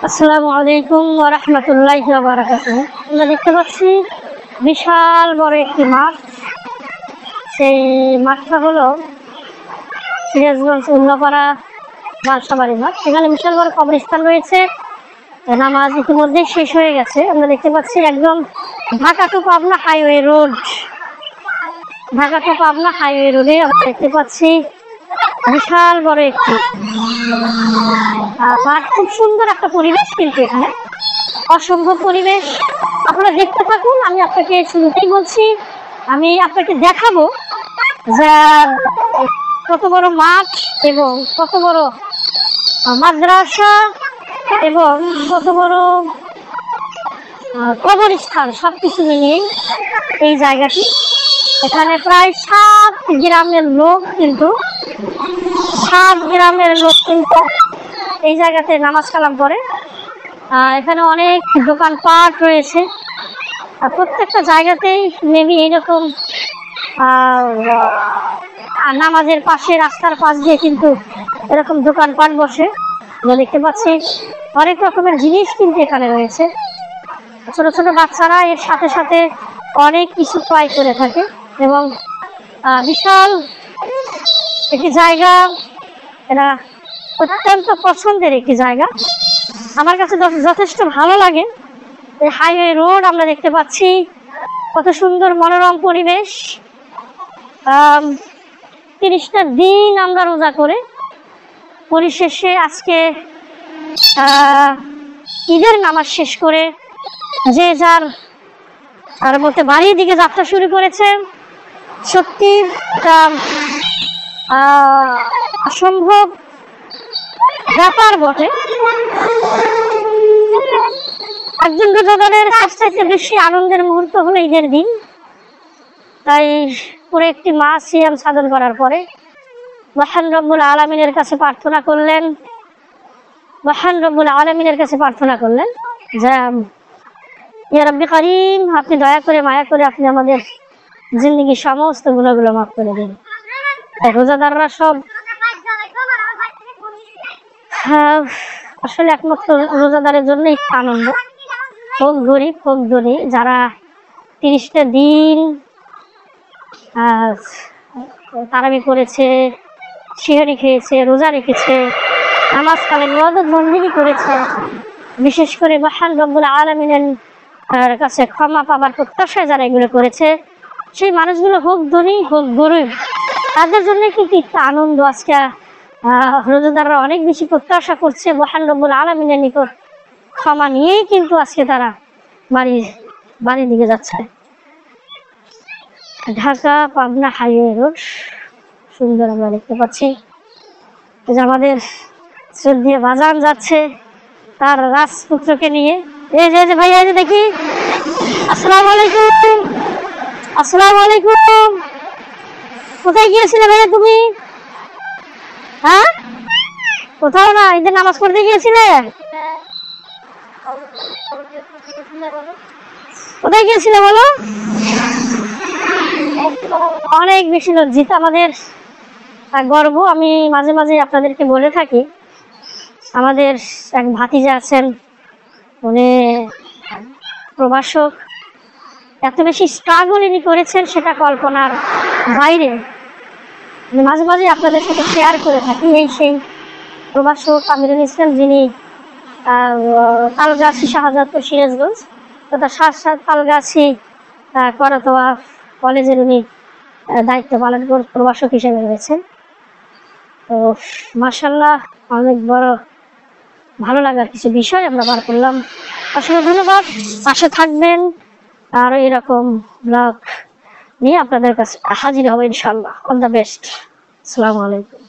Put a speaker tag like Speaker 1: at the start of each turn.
Speaker 1: আসসালামু আলাইকুম ওয়া রাহমাতুল্লাহি ওয়া বারাকাতুহু। আমরা দেখতে পাচ্ছি বিশাল বড় একটি মাঠ। সেই মাঠটা হলো সিরাজগঞ্জ উল্লাপাড়া বালসাবাড়ি মাঠ। সেখানে বিশাল বড় কবরস্থান রয়েছে। নামাজ ইতিমধ্যেই শেষ হয়ে গেছে। আমরা দেখতে পাচ্ছি একদম Dhaka to Pabna highway road. Dhaka to Pabna highway রোডে আমরা দেখতে পাচ্ছি বিশাল বড় একটি মাঠ। খুব সুন্দর একটা পরিবেশ, কিন্তু এখানে অসম্ভব পরিবেশ। আপনারা দেখতে থাকুন। আমি আপনাকে শুরুতেই বলছি, আমি আপনাকে দেখাবো যে কত বড় মাঠ এবং কত বড় মাদ্রাসা এবং কত বড় কবরস্থান, সবকিছু মিলিয়ে এই জায়গাটি। এখানে প্রায় 7 গ্রামের লোক কিন্তু এই জায়গাতে নামাজ কালাম পড়ে। এখানে অনেক দোকানপাট রয়েছে। প্রত্যেকটা জায়গাতেই মেবি এইরকম নামাজের পাশে, রাস্তার পাশ দিয়ে কিন্তু এরকম দোকানপাট বসে। দেখতে পাচ্ছি অনেক রকমের জিনিস কিন্তু এখানে রয়েছে। ছোট ছোট বাচ্চারা এর সাথে সাথে অনেক কিছু ক্রয় করে থাকে এবং বিশাল একটি জায়গা। এটা অত্যন্ত পছন্দের একটি জায়গা, আমার কাছে যথেষ্ট ভালো লাগে। এই হাইওয়ে রোড আমরা দেখতে পাচ্ছি, কত সুন্দর মনোরম পরিবেশ। 30টা দিন আমরা রোজা করে পরিশেষে আজকে ঈদের নামাজ শেষ করে যে যার আর বলতে বাড়ির দিকে যাত্রা শুরু করেছে। সত্যি অসম্ভব ব্যাপার বটে। একজন রোজাদারের সবচেয়ে বেশি আনন্দের মুহূর্ত হলো ঈদের দিন। তাই পুরো একটি মাস সিয়াম সাধন করার পরে মহান রব্বুল আলামিনের কাছে প্রার্থনা করলেন যে ইয়া রাব্বি কারীম, আপনি দয়া করে মায়া করে আপনি আমাদের জিন্দেগির সমস্ত গুনাহগুলো মাফ করে দিন। রোজাদাররা সব আসলে একমাত্র রোজাদারের জন্য আনন্দ। হোক গরিব হোক ধনী, যারা 30টা দিন তারাবি করেছে, সিহরি খেয়েছে, রোজা রেখেছে, নামাজ কালাম ইবাদত বন্দেগী করেছে, বিশেষ করে মহান রব্বুল আলামিনের কাছে ক্ষমা পাবার প্রত্যাশায় যারা এগুলো করেছে, সেই মানুষগুলো হোক ধনী হোক গরিব, তাদের জন্য কিন্তু একটা আনন্দ। আজকে রোজাদাররা অনেক বেশি প্রত্যাশা করছে মহান রব্বুল আলামিনের নিকট ক্ষমা নিয়েই কিন্তু আজকে তারা বাড়ির দিকে যাচ্ছে। ঢাকা পাবনা হাইওয়ে রোড সুন্দর আমরা দেখতে পাচ্ছি। যে আমাদের শ্রদ্ধেয় বাজান যাচ্ছে তার রাজপুত্রকে নিয়ে। এই যে ভাইয়া, এই যে দেখি। আসসালামু আলাইকুম। আসসালামু আলাইকুম। কোথায় গিয়েছিলে ভাইয়া তুমি? হ্যাঁ, কোথাও না, ঈদের নামাজ পড়তে গিয়েছিলে? কোথায় গিয়েছিলে বলো? অনেক বেশি লজ্জিত, আমাদের গর্ব। আমি মাঝে মাঝে আপনাদেরকে বলে থাকি, আমাদের এক ভাতিজা আছেন, উনি প্রবাসক। এত বেশি স্ট্রাগল ইনি করেছেন সেটা কল্পনার বাইরে। মাঝে মাঝে আপনাদের সাথে শেয়ার করে থাকি। এই সেই প্রবাসক আমিরুল ইসলাম, যিনি তালগাছি শাহজাদপুর সিরাজগঞ্জ তথা সাত তালগাছি করতোয়া কলেজের উনি দায়িত্ব পালন করে প্রবাসক হিসেবে রয়েছেন। তো মাশাআল্লাহ, অনেক বড় ভালো লাগার কিছু বিষয় আমরা বার করলাম। আসলে ধন্যবাদ, পাশে থাকবেন, আরো এরকম ব্লগ নিয়ে আপনাদের কাছে হাজির হবে ইনশাআল্লাহ। All the best. আসসালামু আলাইকুম।